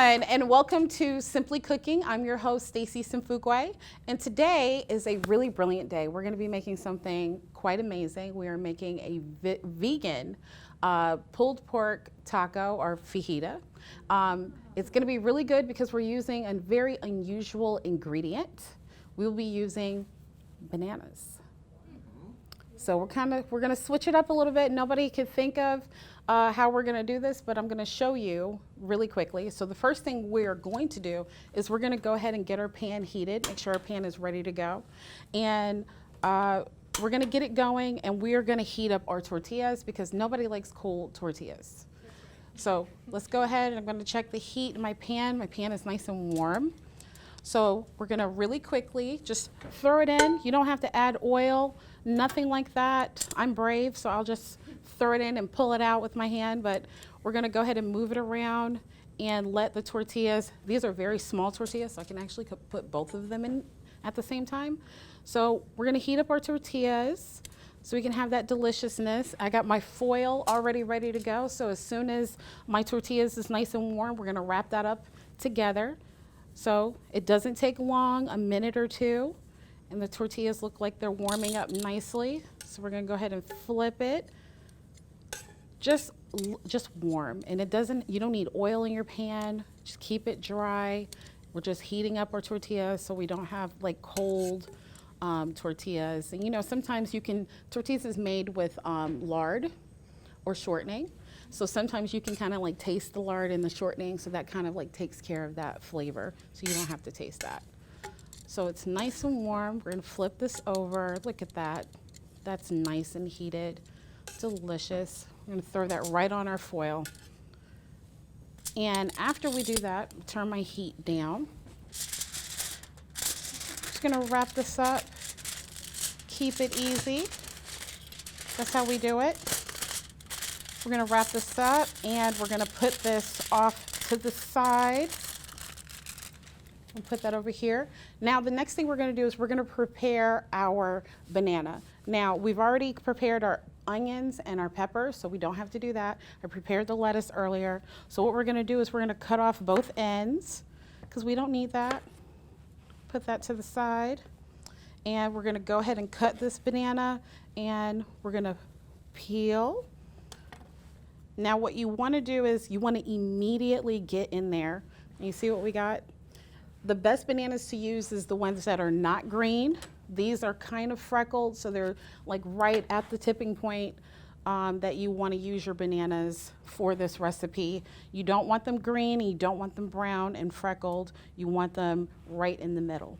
everyone, and welcome to Simply Cooking. I'm your host, Stacey Simfukwe, and today is a really brilliant day. We're going to be making something quite amazing. We are making a vegan pulled pork taco or fajita. It's going to be really good because we're using a very unusual ingredient. We'll be using bananas. So we're going to switch it up a little bit. Nobody can think of how we're going to do this, but I'm going to show you really quickly. So the first thing we're going to do is we're going to go ahead and get our pan heated, make sure our pan is ready to go. And we're going to get it going, and we are going to heat up our tortillas because nobody likes cold tortillas. So let's go ahead, and I'm going to check the heat in my pan. My pan is nice and warm. So we're going to really quickly just throw it in. You don't have to add oil, nothing like that. I'm brave, so I'll just throw it in and pull it out with my hand, but we're going to go ahead and move it around and let the tortillas, these are very small tortillas, so I can actually put both of them in at the same time. So we're going to heat up our tortillas so we can have that deliciousness. I got my foil already ready to go, so as soon as my tortillas is nice and warm, we're going to wrap that up together. So it doesn't take long, a minute or two, and the tortillas look like they're warming up nicely. So we're going to go ahead and flip it. Just warm, and you don't need oil in your pan. Just keep it dry. We're just heating up our tortillas so we don't have like cold tortillas. And you know, sometimes tortillas is made with lard or shortening. So sometimes you can kind of like taste the lard and the shortening, so that kind of like takes care of that flavor, so you don't have to taste that. So it's nice and warm. We're gonna flip this over. Look at that. That's nice and heated, delicious. We're gonna throw that right on our foil. And after we do that, turn my heat down. Just gonna wrap this up. Keep it easy. That's how we do it. We're gonna wrap this up, and we're gonna put this off to the side. We'll put that over here. Now the next thing we're gonna do is we're gonna prepare our banana. Now we've already prepared our onions and our peppers, so we don't have to do that. I prepared the lettuce earlier. So what we're gonna do is we're gonna cut off both ends because we don't need that. Put that to the side. And we're gonna go ahead and cut this banana, and we're gonna peel. Now what you wanna do is you wanna immediately get in there. And you see what we got? The best bananas to use is the ones that are not green. These are kind of freckled, so they're like right at the tipping point that you want to use your bananas for this recipe. You don't want them green, and you don't want them brown and freckled. You want them right in the middle.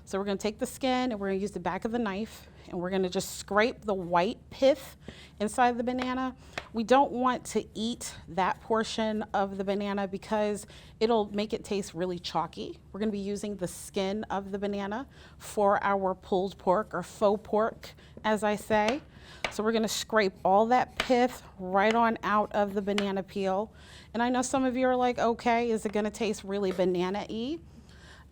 So we're going to take the skin, and we're going to use the back of the knife, and we're going to just scrape the white pith inside the banana. We don't want to eat that portion of the banana because it'll make it taste really chalky. We're going to be using the skin of the banana for our pulled pork, or faux pork, as I say. So we're going to scrape all that pith right on out of the banana peel. And I know some of you are like, okay, is it going to taste really banana-y?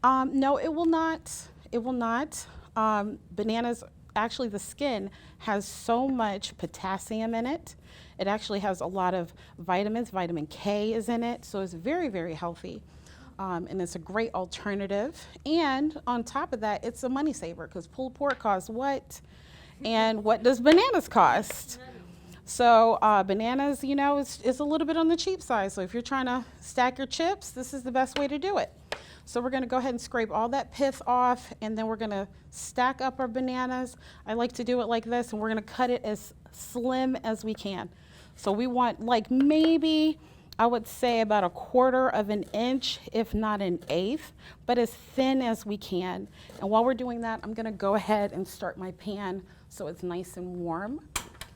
No, it will not. It will not. Bananas, actually the skin has so much potassium in it. It actually has a lot of vitamins. Vitamin K is in it, so it's very, very healthy. And it's a great alternative. And on top of that, it's a money saver because pulled pork costs what? And what does bananas cost? So bananas, you know, is a little bit on the cheap side. So if you're trying to stack your chips, this is the best way to do it. So we're gonna go ahead and scrape all that pith off, and then we're gonna stack up our bananas. I like to do it like this, and we're gonna cut it as slim as we can. So we want like maybe, I would say about 1/4 of an inch, if not an eighth, but as thin as we can. And while we're doing that, I'm gonna go ahead and start my pan so it's nice and warm.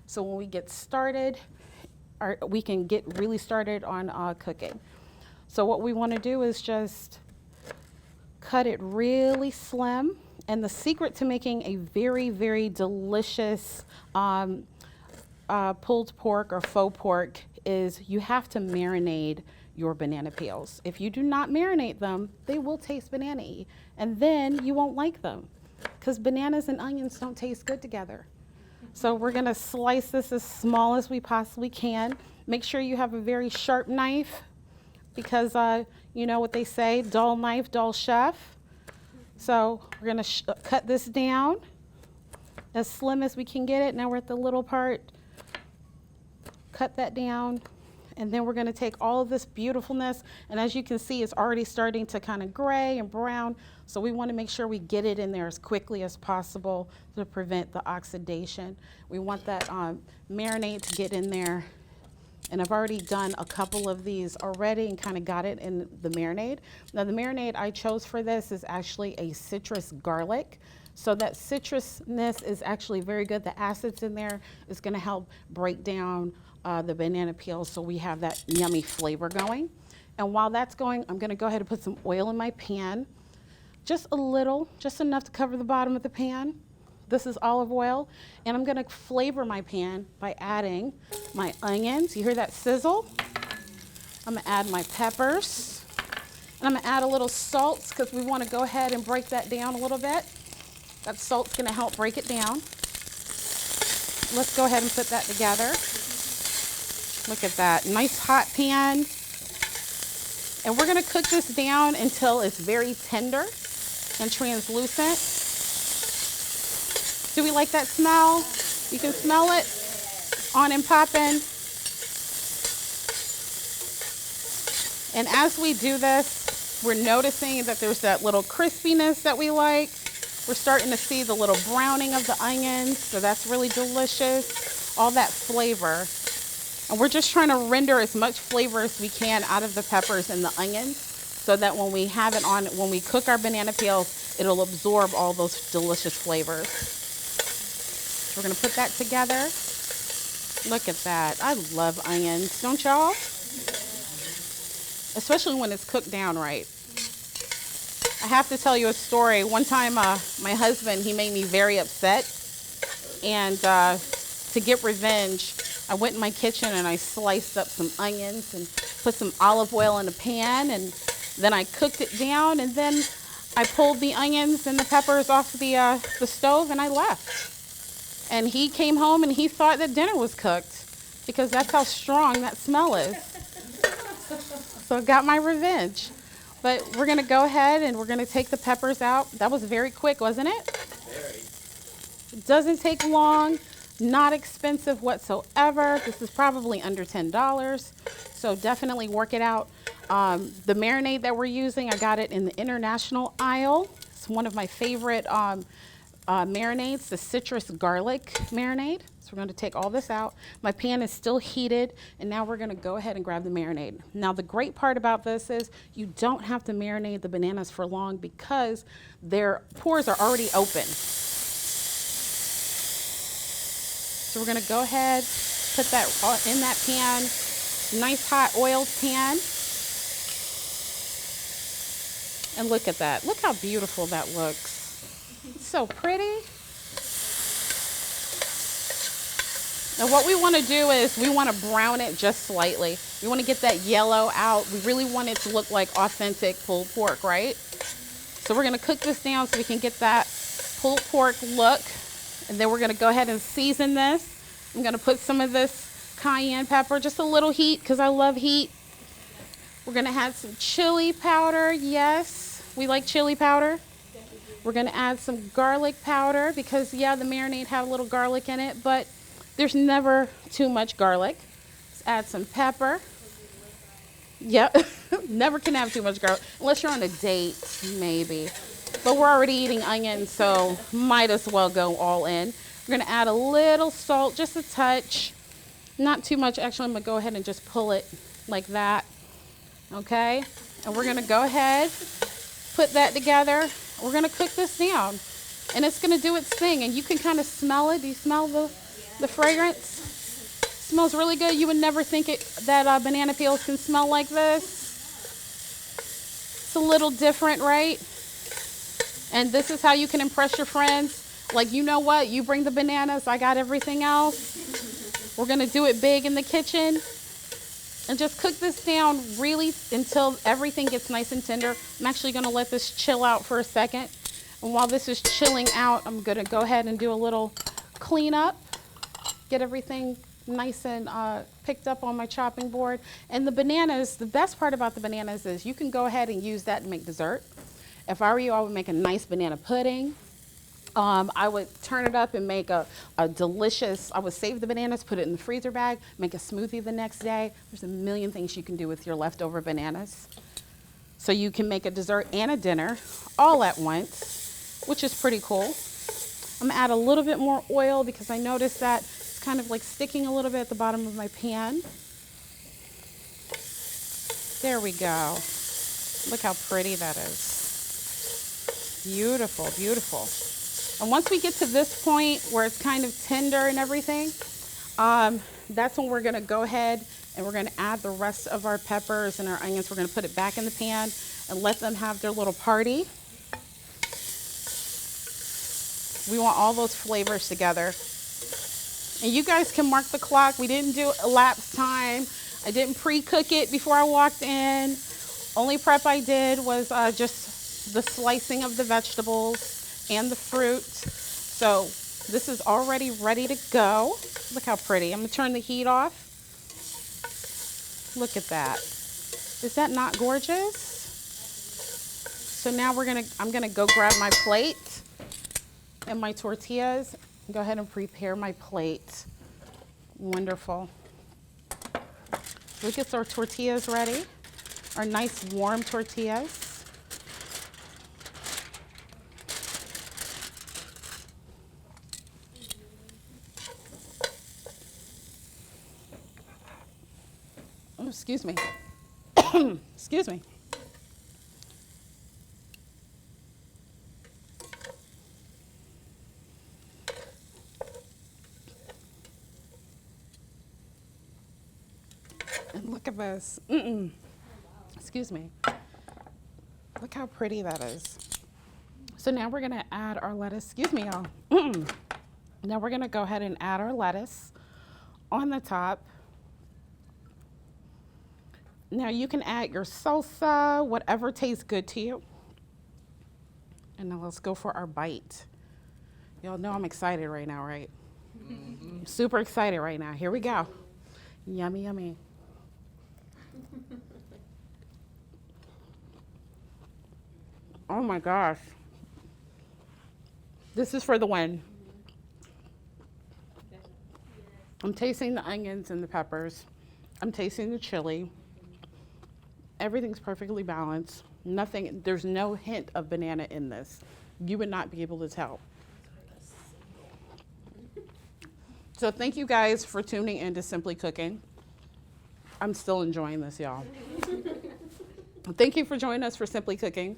So when we get started, we can get really started on cooking. So what we wanna do is just cut it really slim. And the secret to making a very, very delicious pulled pork or faux pork is you have to marinate your banana peels. If you do not marinate them, they will taste banana-y, and then you won't like them because bananas and onions don't taste good together. So we're gonna slice this as small as we possibly can. Make sure you have a very sharp knife because You know what they say, dull knife, dull chef. So we're gonna cut this down as slim as we can get it. Now we're at the little part. Cut that down. And then we're gonna take all of this beautifulness, and as you can see, it's already starting to kind of gray and brown. So we wanna make sure we get it in there as quickly as possible to prevent the oxidation. We want that marinade to get in there. And I've already done a couple of these already and kind of got it in the marinade. Now the marinade I chose for this is actually a citrus garlic. So that citrusness is actually very good. The acids in there is gonna help break down the banana peel, so we have that yummy flavor going. And while that's going, I'm gonna go ahead and put some oil in my pan. Just a little, just enough to cover the bottom of the pan. This is olive oil, and I'm gonna flavor my pan by adding my onions. You hear that sizzle? I'm gonna add my peppers, and I'm gonna add a little salt because we wanna go ahead and break that down a little bit. That salt's gonna help break it down. Let's go ahead and put that together. Look at that, nice hot pan. And we're gonna cook this down until it's very tender and translucent. Do we like that smell? You can smell it on and popping. And as we do this, we're noticing that there's that little crispiness that we like. We're starting to see the little browning of the onions, so that's really delicious. All that flavor. And we're just trying to render as much flavor as we can out of the peppers and the onions so that when we have it on, when we cook our banana peels, it'll absorb all those delicious flavors. So we're gonna put that together. Look at that. I love onions, don't y'all? Especially when it's cooked down right. I have to tell you a story. One time, my husband, he made me very upset. And to get revenge, I went in my kitchen and I sliced up some onions and put some olive oil in a pan, and then I cooked it down, and then I pulled the onions and the peppers off the stove and I left. And he came home and he thought that dinner was cooked because that's how strong that smell is. So I got my revenge. But we're gonna go ahead and we're gonna take the peppers out. That was very quick, wasn't it? Very. It doesn't take long. Not expensive whatsoever. This is probably under $10, so definitely work it out. The marinade that we're using, I got it in the international aisle. It's one of my favorite marinades, the citrus garlic marinade. So we're going to take all this out. My pan is still heated, and now we're going to go ahead and grab the marinade. Now the great part about this is you don't have to marinate the bananas for long because their pores are already open. So we're gonna go ahead, put that in that pan, nice hot oiled pan. And look at that. Look how beautiful that looks. It's so pretty. Now what we wanna do is we wanna brown it just slightly. We wanna get that yellow out. We really want it to look like authentic pulled pork, right? So we're gonna cook this down so we can get that pulled pork look. And then we're gonna go ahead and season this. I'm gonna put some of this cayenne pepper, just a little heat, because I love heat. We're gonna add some chili powder. Yes, we like chili powder. We're gonna add some garlic powder because, yeah, the marinade had a little garlic in it, but there's never too much garlic. Let's add some pepper. Yep, never can have too much garlic, unless you're on a date, maybe. But we're already eating onions, so might as well go all in. We're gonna add a little salt, just a touch. Not too much, actually I'm gonna go ahead and just pull it like that, okay? And we're gonna go ahead, put that together. We're gonna cook this down, and it's gonna do its thing, and you can kind of smell it. Do you smell the fragrance? It smells really good. You would never think that banana peels can smell like this. It's a little different, right? And this is how you can impress your friends. Like, you know what? You bring the bananas, I got everything else. We're gonna do it big in the kitchen. And just cook this down really until everything gets nice and tender. I'm actually gonna let this chill out for a second. And while this is chilling out, I'm gonna go ahead and do a little cleanup. Get everything nice and picked up on my chopping board. And the bananas, the best part about the bananas is you can go ahead and use that to make dessert. If I were you, I would make a nice banana pudding. I would turn it up and make a delicious, I would save the bananas, put it in the freezer bag, make a smoothie the next day. There's a million things you can do with your leftover bananas. So you can make a dessert and a dinner all at once, which is pretty cool. I'm gonna add a little bit more oil because I noticed that it's kind of like sticking a little bit at the bottom of my pan. There we go. Look how pretty that is. Beautiful, beautiful. And once we get to this point where it's kind of tender and everything, that's when we're gonna go ahead and we're gonna add the rest of our peppers and our onions. We're gonna put it back in the pan and let them have their little party. We want all those flavors together. And you guys can mark the clock. We didn't do elapsed time. I didn't pre-cook it before I walked in. Only prep I did was just the slicing of the vegetables and the fruit. So this is already ready to go. Look how pretty. I'm gonna turn the heat off. Look at that. Is that not gorgeous? So now I'm gonna go grab my plate and my tortillas. Go ahead and prepare my plate. Wonderful. We'll get our tortillas ready. Our nice warm tortillas. Oh, excuse me. Excuse me. And look at this. Excuse me. Look how pretty that is. So now we're gonna add our lettuce. Excuse me, y'all. Now we're gonna go ahead and add our lettuce on the top. Now you can add your salsa, whatever tastes good to you. And now let's go for our bite. Y'all know I'm excited right now, right? I'm super excited right now. Here we go. Yummy, yummy. Oh my gosh. This is for the win. I'm tasting the onions and the peppers. I'm tasting the chili. Everything's perfectly balanced. Nothing, there's no hint of banana in this. You would not be able to tell. So thank you guys for tuning in to Simply Cooking. I'm still enjoying this, y'all. Thank you for joining us for Simply Cooking.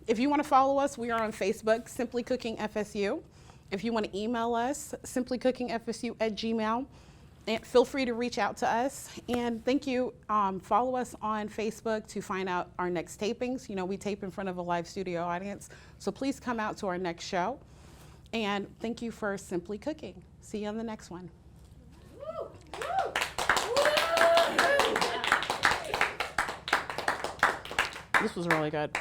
If you want to follow us, we are on Facebook, Simply Cooking FSU. If you want to email us, simplycookingfsu@gmail.com. And feel free to reach out to us. And thank you. Follow us on Facebook to find out our next tapings. You know, we tape in front of a live studio audience. So please come out to our next show. And thank you for Simply Cooking. See you on the next one. This was really good.